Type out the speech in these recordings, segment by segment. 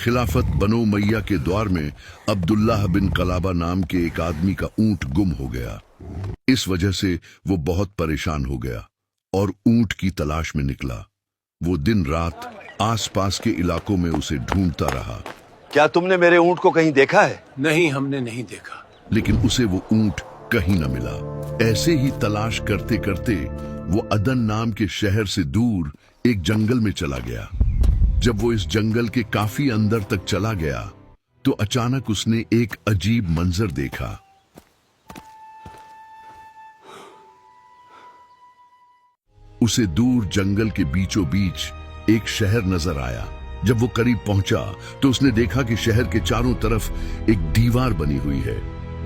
खिलाफत बनो मैया के द्वार में अब्दुल्लाह बिन कलाबा नाम के एक आदमी का ऊंट गुम हो गया। इस वजह से वो बहुत परेशान हो गया और ऊंट की तलाश में निकला। वो दिन रात आसपास के इलाकों में उसे ढूंढता रहा। क्या तुमने मेरे ऊंट को कहीं देखा है? नहीं, हमने नहीं देखा। लेकिन उसे वो ऊंट कहीं न मिला। ऐसे ही तलाश करते करते वो अदन नाम के शहर से दूर एक जंगल में चला गया। जब वो इस जंगल के काफी अंदर तक चला गया तो अचानक उसने एक अजीब मंजर देखा। उसे दूर जंगल के बीचों बीच एक शहर नजर आया। जब वो करीब पहुंचा तो उसने देखा कि शहर के चारों तरफ एक दीवार बनी हुई है।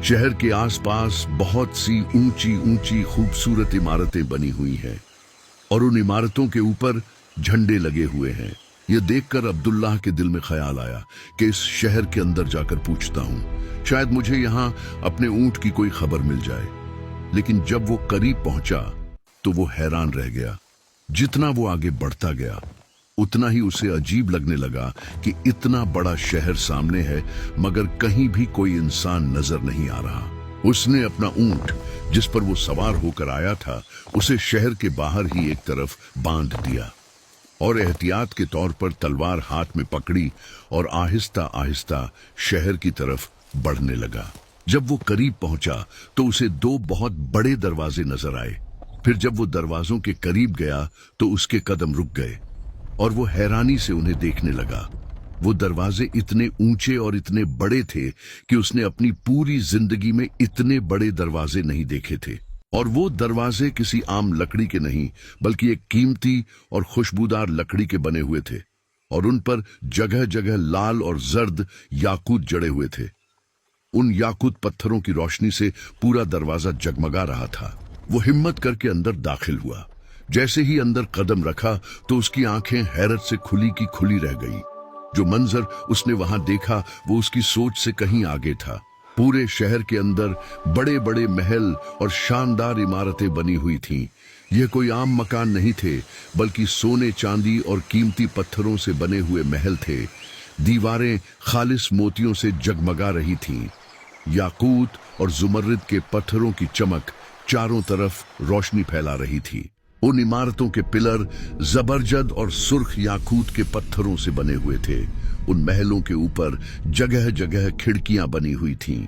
शहर के आसपास बहुत सी ऊंची ऊंची खूबसूरत इमारतें बनी हुई हैं और उन इमारतों के ऊपर झंडे लगे हुए हैं। यह देखकर अब्दुल्लाह के दिल में ख्याल आया कि इस शहर के अंदर जाकर पूछता हूं, शायद मुझे यहां अपने ऊंट की कोई खबर मिल जाए। लेकिन जब वो करीब पहुंचा तो वो हैरान रह गया। जितना वो आगे बढ़ता गया उतना ही उसे अजीब लगने लगा कि इतना बड़ा शहर सामने है मगर कहीं भी कोई इंसान नजर नहीं आ रहा। उसने अपना ऊंट जिस पर वो सवार होकर आया था उसे शहर के बाहर ही एक तरफ बांध दिया और एहतियात के तौर पर तलवार हाथ में पकड़ी और आहिस्ता आहिस्ता शहर की तरफ बढ़ने लगा। जब वो करीब पहुंचा तो उसे दो बहुत बड़े दरवाजे नजर आए। फिर जब वो दरवाजों के करीब गया तो उसके कदम रुक गए और वो हैरानी से उन्हें देखने लगा। वो दरवाजे इतने ऊंचे और इतने बड़े थे कि उसने अपनी पूरी जिंदगी में इतने बड़े दरवाजे नहीं देखे थे। और वो दरवाजे किसी आम लकड़ी के नहीं बल्कि एक कीमती और खुशबूदार लकड़ी के बने हुए थे और उन पर जगह जगह लाल और जर्द याकूत जड़े हुए थे। उन याकूत पत्थरों की रोशनी से पूरा दरवाजा जगमगा रहा था। वो हिम्मत करके अंदर दाखिल हुआ। जैसे ही अंदर कदम रखा तो उसकी आंखें हैरत से खुली की खुली रह गई। जो मंजर उसने वहां देखा वो उसकी सोच से कहीं आगे था। पूरे शहर के अंदर बड़े बड़े महल और शानदार इमारतें बनी हुई थीं। यह कोई आम मकान नहीं थे बल्कि सोने चांदी और कीमती पत्थरों से बने हुए महल थे। दीवारें खालिस मोतियों से जगमगा रही थीं। याकूत और जुमर्रिद के पत्थरों की चमक चारों तरफ रोशनी फैला रही थी। उन इमारतों के पिलर जबरजद और सुर्ख याकूत के पत्थरों से बने हुए थे। उन महलों के ऊपर जगह जगह खिड़कियां बनी हुई थीं।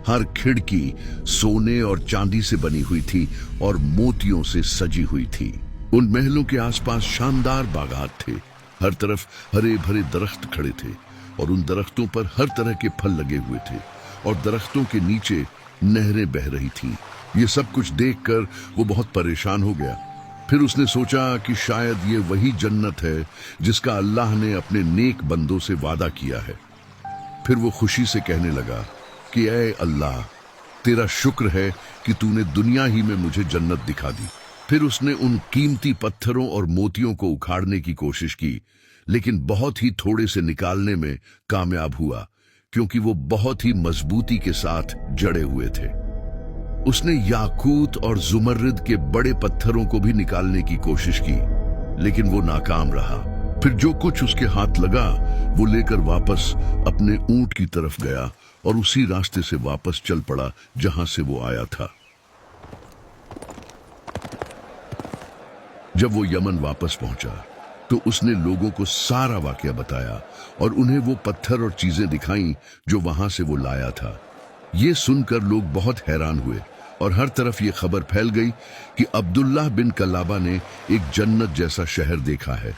हर खिड़की सोने और चांदी से बनी हुई थी और मोतियों से सजी हुई थी। उन महलों के आसपास शानदार बागात थे। हर तरफ हरे भरे दरख्त खड़े थे और उन दरख्तों पर हर तरह के फल लगे हुए थे और दरख्तों के नीचे नहरें बह रही थीं। ये सब कुछ देखकर वो बहुत परेशान हो गया। फिर उसने सोचा कि शायद ये वही जन्नत है जिसका अल्लाह ने अपने नेक बंदों से वादा किया है। फिर वो खुशी से कहने लगा कि ऐ अल्लाह, तेरा शुक्र है कि तूने दुनिया ही में मुझे जन्नत दिखा दी। फिर उसने उन कीमती पत्थरों और मोतियों को उखाड़ने की कोशिश की लेकिन बहुत ही थोड़े से निकालने में कामयाब हुआ क्योंकि वो बहुत ही मजबूती के साथ जड़े हुए थे। उसने याकूत और जुमर्रिद के बड़े पत्थरों को भी निकालने की कोशिश की लेकिन वो नाकाम रहा। फिर जो कुछ उसके हाथ लगा वो लेकर वापस अपने ऊंट की तरफ गया और उसी रास्ते से वापस चल पड़ा जहां से वो आया था। जब वो यमन वापस पहुंचा तो उसने लोगों को सारा वाकया बताया और उन्हें वो पत्थर और चीजें दिखाईं जो वहां से वो लाया था। ये सुनकर लोग बहुत हैरान हुए और हर तरफ ये खबर फैल गई कि अब्दुल्लाह बिन कलाबा ने एक जन्नत जैसा शहर देखा है।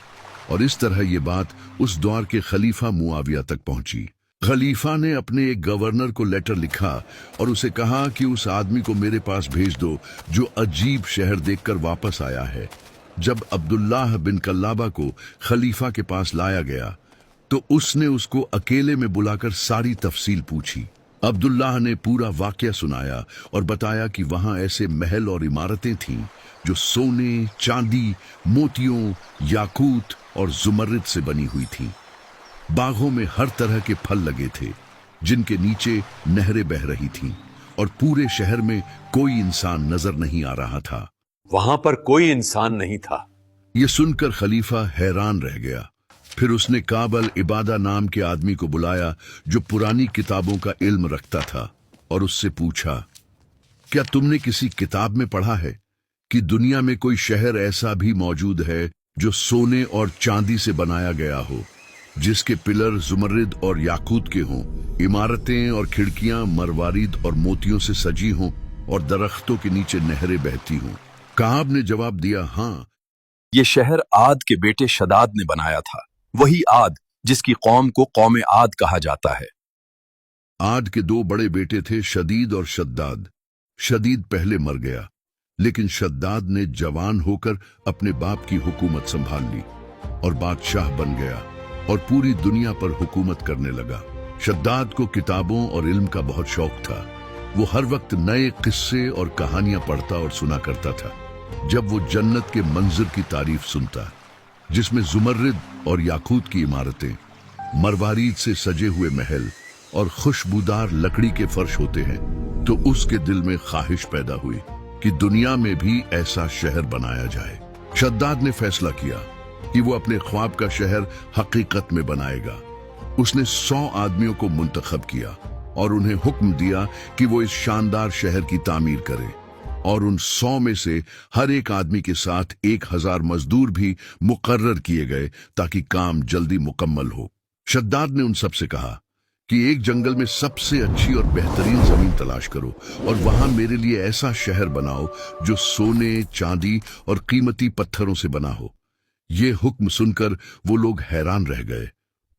और इस तरह ये बात उस दौर के खलीफा मुआविया तक पहुंची। खलीफा ने अपने एक गवर्नर को लेटर लिखा और उसे कहा कि उस आदमी को मेरे पास भेज दो जो अजीब शहर देखकर वापस आया है। जब अब्दुल्लाह बिन कलाबा को खलीफा के पास लाया गया तो उसने उसको अकेले में बुलाकर सारी तफसील पूछी। अब्दुल्लाह ने पूरा वाकया सुनाया और बताया कि वहां ऐसे महल और इमारतें थीं जो सोने, चांदी, मोतियों, याकूत और जुमर्रिद से बनी हुई थीं। बागों में हर तरह के फल लगे थे जिनके नीचे नहरें बह रही थीं और पूरे शहर में कोई इंसान नजर नहीं आ रहा था। वहां पर कोई इंसान नहीं था। ये सुनकर खलीफा हैरान रह गया। फिर उसने काब अल इबादा नाम के आदमी को बुलाया जो पुरानी किताबों का इल्म रखता था और उससे पूछा, क्या तुमने किसी किताब में पढ़ा है कि दुनिया में कोई शहर ऐसा भी मौजूद है जो सोने और चांदी से बनाया गया हो, जिसके पिलर जुमर्रिद और याकूत के हों, इमारतें और खिड़कियां मरवारीद और मोतियों से सजी हों और दरख्तों के नीचे नहरें बहती हों? काब ने जवाब दिया, हाँ, ये शहर आद के बेटे शदाद ने बनाया था, वही आद जिसकी कौम को कौम आद कहा जाता है। आद के दो बड़े बेटे थे, शदीद और शद्दाद। शदीद पहले मर गया, लेकिन शद्दाद ने जवान होकर अपने बाप की हुकूमत संभाल ली और बादशाह बन गया और पूरी दुनिया पर हुकूमत करने लगा। शद्दाद को किताबों और इल्म का बहुत शौक था। वो हर वक्त नए किस्से और कहानियां पढ़ता और सुना करता था। जब वो जन्नत के मंजर की तारीफ सुनता, जिसमें जुमर्रिद और याकूत की इमारतें, मरवारीद से सजे हुए महल और खुशबूदार लकड़ी के फर्श होते हैं, तो उसके दिल में ख्वाहिश पैदा हुई कि दुनिया में भी ऐसा शहर बनाया जाए। शद्दाद ने फैसला किया कि वो अपने ख्वाब का शहर हकीकत में बनाएगा। उसने 100 आदमियों को मुंतखब किया और उन्हें हुक्म दिया कि वो इस शानदार शहर की तामीर करें, और उन 100 में से हर एक आदमी के साथ 1000 मजदूर भी मुकर्रर किए गए ताकि काम जल्दी मुकम्मल हो। शद्दाद ने उन सब से कहा कि एक जंगल में सबसे अच्छी और बेहतरीन जमीन तलाश करो और वहां मेरे लिए ऐसा शहर बनाओ जो सोने, चांदी और कीमती पत्थरों से बना हो। ये हुक्म सुनकर वो लोग हैरान रह गए।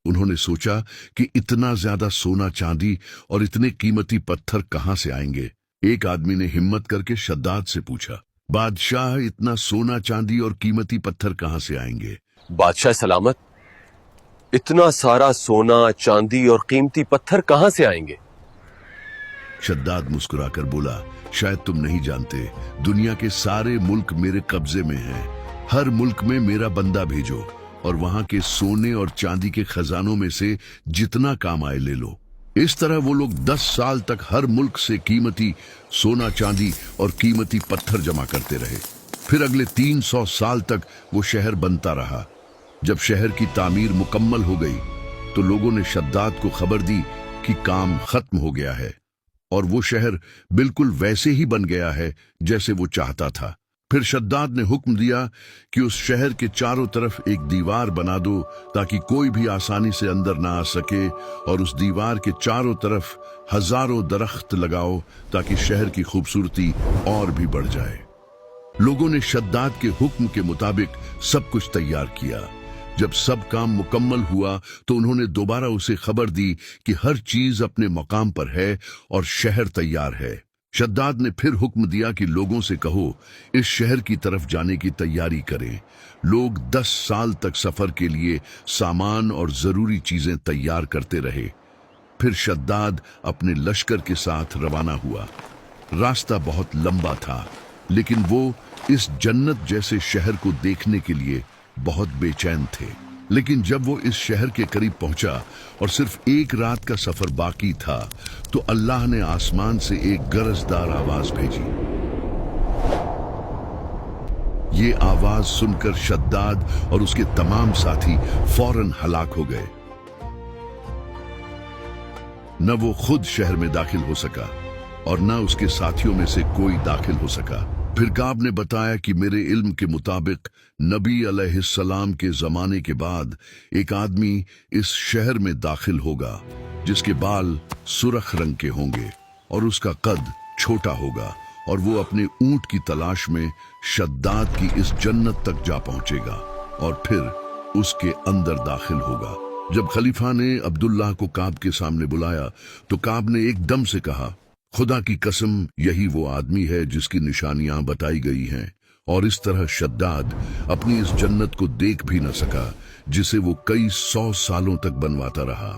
उन्होंने सोचा कि इतना ज्यादा सोना, चांदी और इतने कीमती पत्थर कहां से आएंगे। एक आदमी ने हिम्मत करके शद्दाद से पूछा, बादशाह, इतना सोना, चांदी और कीमती पत्थर कहां से आएंगे? बादशाह सलामत, इतना सारा सोना, चांदी और कीमती पत्थर कहां से आएंगे? शद्दाद मुस्कुराकर बोला, शायद तुम नहीं जानते, दुनिया के सारे मुल्क मेरे कब्जे में हैं। हर मुल्क में मेरा बंदा भेजो और वहां के सोने और चांदी के खजानों में से जितना काम आए ले लो। इस तरह वो लोग 10 साल तक हर मुल्क से कीमती सोना, चांदी और कीमती पत्थर जमा करते रहे। फिर अगले 300 साल तक वो शहर बनता रहा। जब शहर की तामीर मुकम्मल हो गई तो लोगों ने शद्दाद को खबर दी कि काम खत्म हो गया है और वो शहर बिल्कुल वैसे ही बन गया है जैसे वो चाहता था। फिर शद्दाद ने हुक्म दिया कि उस शहर के चारों तरफ एक दीवार बना दो ताकि कोई भी आसानी से अंदर ना आ सके, और उस दीवार के चारों तरफ हजारों दरख्त लगाओ ताकि शहर की खूबसूरती और भी बढ़ जाए। लोगों ने शद्दाद के हुक्म के मुताबिक सब कुछ तैयार किया। जब सब काम मुकम्मल हुआ तो उन्होंने दोबारा उसे खबर दी कि हर चीज अपने मकाम पर है और शहर तैयार है। शद्दाद ने फिर हुक्म दिया कि लोगों से कहो, इस शहर की तरफ जाने की तैयारी करें। लोग 10 साल तक सफर के लिए सामान और जरूरी चीजें तैयार करते रहे। फिर शद्दाद अपने लश्कर के साथ रवाना हुआ। रास्ता बहुत लंबा था, लेकिन वो इस जन्नत जैसे शहर को देखने के लिए बहुत बेचैन थे। लेकिन जब वो इस शहर के करीब पहुंचा और सिर्फ एक रात का सफर बाकी था तो अल्लाह ने आसमान से एक गरजदार आवाज भेजी। ये आवाज सुनकर शद्दाद और उसके तमाम साथी फौरन हलाक हो गए। न वो खुद शहर में दाखिल हो सका और न उसके साथियों में से कोई दाखिल हो सका। फिर काब ने बताया कि मेरे इल्म के मुताबिक नबी अलैहिस्सलाम के जमाने के बाद एक आदमी इस शहर में दाखिल होगा जिसके बाल सुर्ख रंग के होंगे और उसका कद छोटा होगा, और वो अपने ऊंट की तलाश में शद्दाद की इस जन्नत तक जा पहुंचेगा और फिर उसके अंदर दाखिल होगा। जब खलीफा ने अब्दुल्लाह को काब के सामने बुलाया तो काब ने एकदम से कहा, खुदा की कसम, यही वो आदमी है जिसकी निशानियां बताई गई हैं। और इस तरह शद्दाद अपनी इस जन्नत को देख भी न सका जिसे वो कई 100 सालों तक बनवाता रहा।